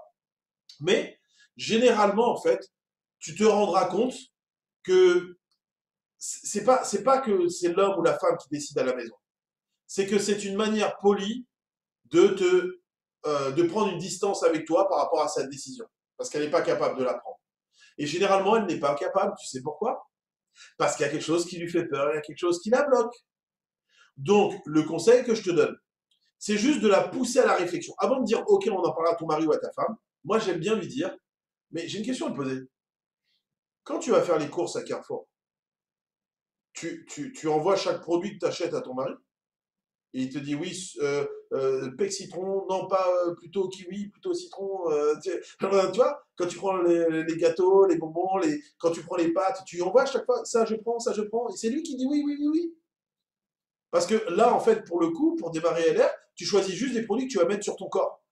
Mais généralement, en fait, tu te rendras compte que c'est pas que c'est l'homme ou la femme qui décide à la maison. C'est que c'est une manière polie de prendre une distance avec toi par rapport à sa décision. Parce qu'elle n'est pas capable de la prendre. Et généralement, elle n'est pas capable. Tu sais pourquoi? Parce qu'il y a quelque chose qui lui fait peur, il y a quelque chose qui la bloque. Donc, le conseil que je te donne, c'est juste de la pousser à la réflexion. Avant de dire, OK, on en parlera à ton mari ou à ta femme, moi, j'aime bien lui dire, mais j'ai une question à te poser. Quand tu vas faire les courses à Carrefour, tu envoies chaque produit que tu achètes à ton mari et il te dit oui, pec citron, non pas plutôt kiwi, plutôt citron. Tu vois, quand tu prends les gâteaux, les bonbons, quand tu prends les pâtes, tu envoies à chaque fois ça je prends. Et c'est lui qui dit oui, oui, oui, oui. Parce que là, en fait, pour le coup, pour démarrer LR, tu choisis juste des produits que tu vas mettre sur ton corps.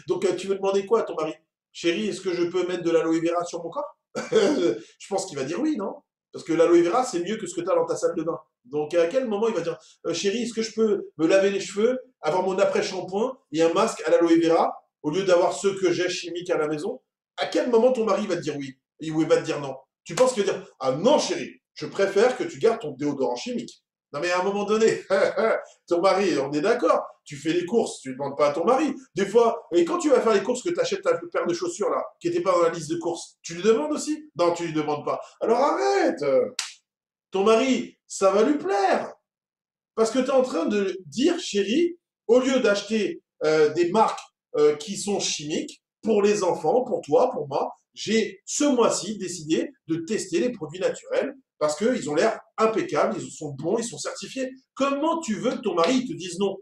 Donc, tu veux demander quoi à ton mari? Chérie, est-ce que je peux mettre de l'aloe vera sur mon corps? Je pense qu'il va dire oui, non? Parce que l'aloe vera, c'est mieux que ce que tu as dans ta salle de bain. Donc, à quel moment il va dire, chérie, est-ce que je peux me laver les cheveux, avoir mon après-shampoing et un masque à l'aloe vera, au lieu d'avoir ceux que j'ai chimiques à la maison? À quel moment ton mari va te dire oui? Ou il va te dire non? Tu penses qu'il va dire, ah non, chérie, je préfère que tu gardes ton déodorant chimique. Non mais à un moment donné, ton mari, on est d'accord, tu fais les courses, tu ne demandes pas à ton mari. Des fois, et quand tu vas faire les courses, que tu achètes ta paire de chaussures là, qui n'était pas dans la liste de courses, tu lui demandes aussi? Non, tu lui demandes pas. Alors arrête. Ton mari, ça va lui plaire. Parce que tu es en train de dire, chérie, au lieu d'acheter des marques qui sont chimiques, pour les enfants, pour toi, pour moi, j'ai ce mois-ci décidé de tester les produits naturels parce qu'ils ont l'air impeccables, ils sont bons, ils sont certifiés. Comment tu veux que ton mari te dise non?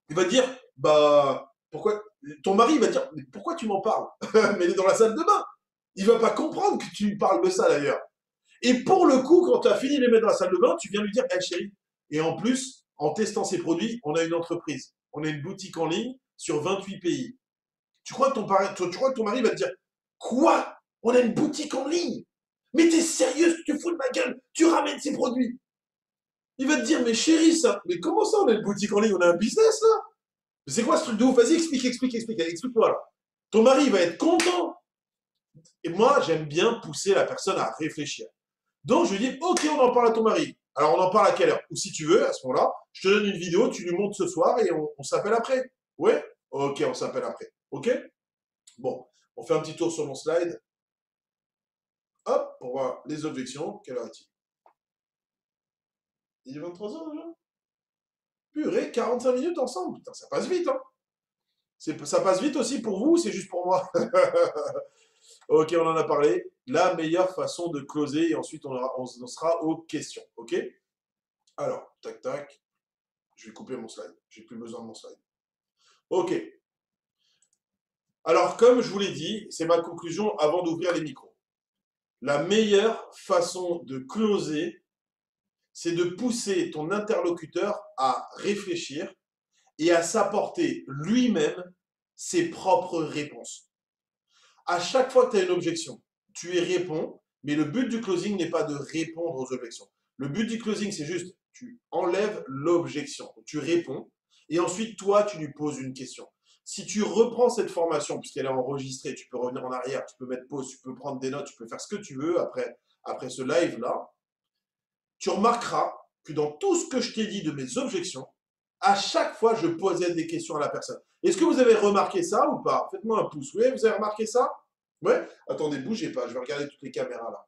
Il va te dire, bah, pourquoi? Ton mari va te dire, mais pourquoi tu m'en parles? Mais il est dans la salle de bain. Il va pas comprendre que tu parles de ça d'ailleurs. Et pour le coup, quand tu as fini de les mettre dans la salle de bain, tu viens lui dire, hé chérie, et en plus, en testant ces produits, on a une entreprise. On a une boutique en ligne sur 28 pays. Tu crois que ton mari va te dire, quoi? On a une boutique en ligne? Mais t'es sérieux, tu te fous de ma gueule? Tu ramènes ces produits? Il va te dire, mais chérie, ça, mais comment ça, on a une boutique en ligne? On a un business, là? Mais c'est quoi ce truc de ouf? Vas-y, explique-moi, là. Ton mari va être content. Et moi, j'aime bien pousser la personne à réfléchir. Donc, je lui dis, ok, on en parle à ton mari. Alors, on en parle à quelle heure? Ou si tu veux, à ce moment-là, je te donne une vidéo, tu lui montres ce soir et on s'appelle après. Ouais? Ok, on s'appelle après. Ok? Bon, on fait un petit tour sur mon slide. Hop, pour voir les objections. Quelle heure est-il? Il est 23h déjà? Purée, 45 minutes ensemble. Putain, ça passe vite, hein? Ça passe vite aussi pour vous ou c'est juste pour moi? Ok, on en a parlé. La meilleure façon de closer et ensuite on sera aux questions. Ok? Alors, tac, tac. Je vais couper mon slide. J'ai plus besoin de mon slide. Ok. Alors, comme je vous l'ai dit, c'est ma conclusion avant d'ouvrir les micros. La meilleure façon de closer, c'est de pousser ton interlocuteur à réfléchir et à s'apporter lui-même ses propres réponses. À chaque fois que tu as une objection, tu y réponds, mais le but du closing n'est pas de répondre aux objections. Le but du closing, c'est juste, tu enlèves l'objection, tu réponds, et ensuite, toi, tu lui poses une question. Si tu reprends cette formation, puisqu'elle est enregistrée, tu peux revenir en arrière, tu peux mettre pause, tu peux prendre des notes, tu peux faire ce que tu veux après ce live-là, tu remarqueras que dans tout ce que je t'ai dit de mes objections, à chaque fois, je posais des questions à la personne. Est-ce que vous avez remarqué ça ou pas? Faites-moi un pouce. Oui, vous avez remarqué ça? Ouais? Attendez, bougez pas, je vais regarder toutes les caméras là.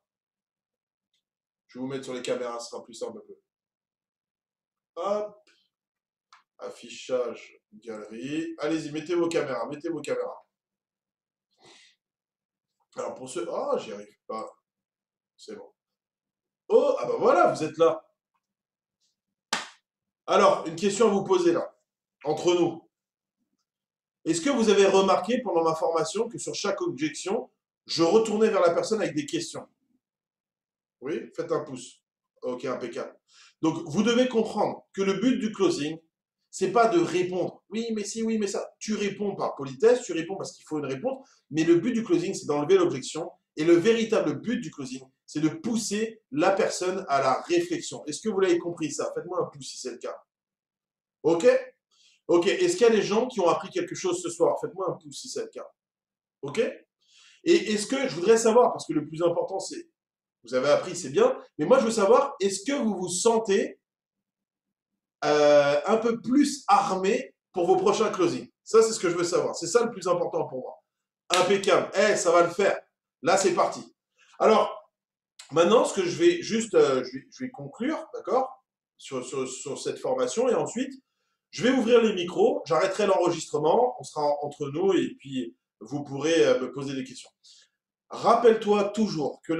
Je vais vous mettre sur les caméras, ce sera plus simple un peu. Hop, affichage, galerie. Allez-y, mettez vos caméras, mettez vos caméras. Alors pour ceux... Oh, j'y arrive pas. C'est bon. Oh, ah bah voilà, vous êtes là. Alors, une question à vous poser là, entre nous. Est-ce que vous avez remarqué pendant ma formation que sur chaque objection, je retournais vers la personne avec des questions? Oui, faites un pouce. Ok, impeccable. Donc, vous devez comprendre que le but du closing, c'est pas de répondre. Oui, mais si, oui, mais ça. Tu réponds par politesse, tu réponds parce qu'il faut une réponse. Mais le but du closing, c'est d'enlever l'objection. Et le véritable but du closing, c'est de pousser la personne à la réflexion. Est-ce que vous l'avez compris ça? Faites-moi un pouce si c'est le cas. Ok? Ok. Est-ce qu'il y a des gens qui ont appris quelque chose ce soir? Faites-moi un pouce si c'est le cas. Ok? Et est-ce que, je voudrais savoir, parce que le plus important, c'est, vous avez appris, c'est bien, mais moi, je veux savoir, est-ce que vous vous sentez un peu plus armé pour vos prochains closings? Ça, c'est ce que je veux savoir. C'est ça le plus important pour moi. Impeccable. Eh, ça va le faire. Là, c'est parti. Alors, maintenant, ce que je vais juste, je vais conclure, d'accord, sur cette formation, et ensuite, je vais ouvrir les micros, j'arrêterai l'enregistrement, on sera entre nous, et puis vous pourrez me poser des questions. Rappelle-toi toujours que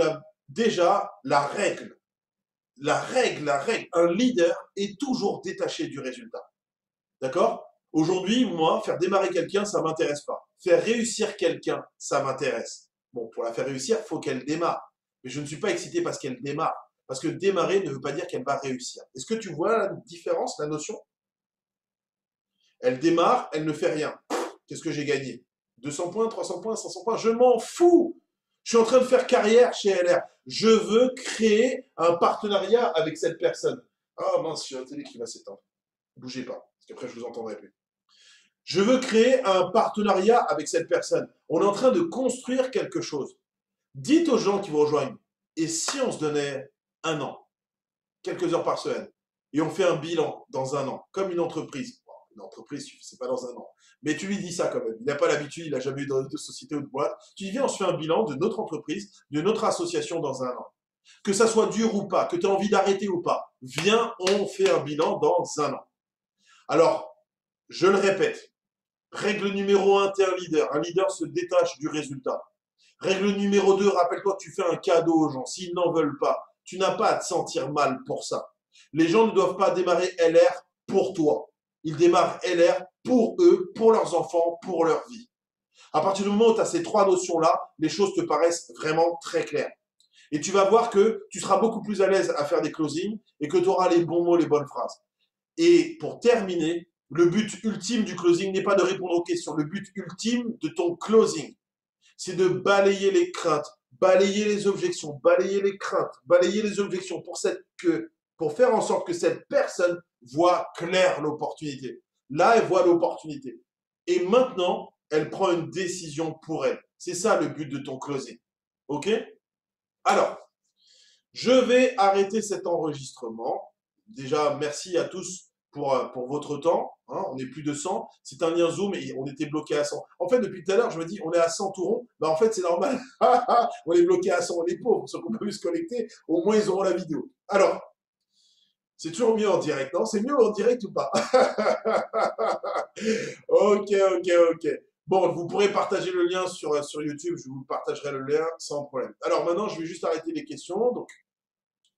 déjà, la règle, un leader est toujours détaché du résultat. D'accord? Aujourd'hui, moi, faire démarrer quelqu'un, ça m'intéresse pas. Faire réussir quelqu'un, ça m'intéresse. Bon, pour la faire réussir, il faut qu'elle démarre. Mais je ne suis pas excité parce qu'elle démarre. Parce que démarrer ne veut pas dire qu'elle va réussir. Est-ce que tu vois la différence, la notion? Elle démarre, elle ne fait rien. Qu'est-ce que j'ai gagné? 200 points, 300 points, 500 points, je m'en fous. Je suis en train de faire carrière chez LR. Je veux créer un partenariat avec cette personne. Ah mince, j'ai la télé qui va s'éteindre. Bougez pas, parce qu'après je vous entendrai plus. Je veux créer un partenariat avec cette personne. On est en train de construire quelque chose. Dites aux gens qui vous rejoignent, et si on se donnait un an, quelques heures par semaine, et on fait un bilan dans un an, comme une entreprise. Bon, une entreprise, c'est pas dans un an. Mais tu lui dis ça quand même. Il n'a pas l'habitude, il n'a jamais eu de société ou de boîte. Tu dis, viens, on se fait un bilan de notre entreprise, de notre association dans un an. Que ça soit dur ou pas, que tu as envie d'arrêter ou pas. Viens, on fait un bilan dans un an. Alors, je le répète. Règle numéro 1, tu es un leader. Un leader se détache du résultat. Règle numéro 2, rappelle-toi que tu fais un cadeau aux gens. S'ils n'en veulent pas, tu n'as pas à te sentir mal pour ça. Les gens ne doivent pas démarrer LR pour toi. Ils démarrent LR pour eux, pour leurs enfants, pour leur vie. À partir du moment où tu as ces trois notions-là, les choses te paraissent vraiment très claires. Et tu vas voir que tu seras beaucoup plus à l'aise à faire des closings et que tu auras les bons mots, les bonnes phrases. Et pour terminer, le but ultime du closing n'est pas de répondre aux questions. Le but ultime de ton closing, c'est de balayer les craintes, balayer les objections, balayer les craintes, balayer les objections pour faire en sorte que cette personne voit clair l'opportunité. Là, elle voit l'opportunité. Et maintenant, elle prend une décision pour elle. C'est ça le but de ton closing. OK? Alors, je vais arrêter cet enregistrement. Déjà, merci à tous pour votre temps. Hein, on est plus de 100. C'est un lien Zoom et on était bloqué à 100. En fait, depuis tout à l'heure, je me dis, on est à 100 tourons. Bah, en fait, c'est normal. On est bloqué à 100. On est pauvres. Ceux qui ont pu se connecter, au moins, ils auront la vidéo. Alors, c'est toujours mieux en direct, non? C'est mieux en direct ou pas? Ok, ok, ok. Bon, vous pourrez partager le lien sur YouTube. Je vous partagerai le lien sans problème. Alors maintenant, je vais juste arrêter les questions. Donc,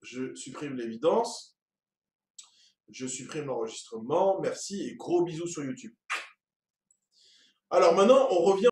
je supprime l'évidence. Je supprime l'enregistrement. Merci et gros bisous sur YouTube. Alors maintenant, on revient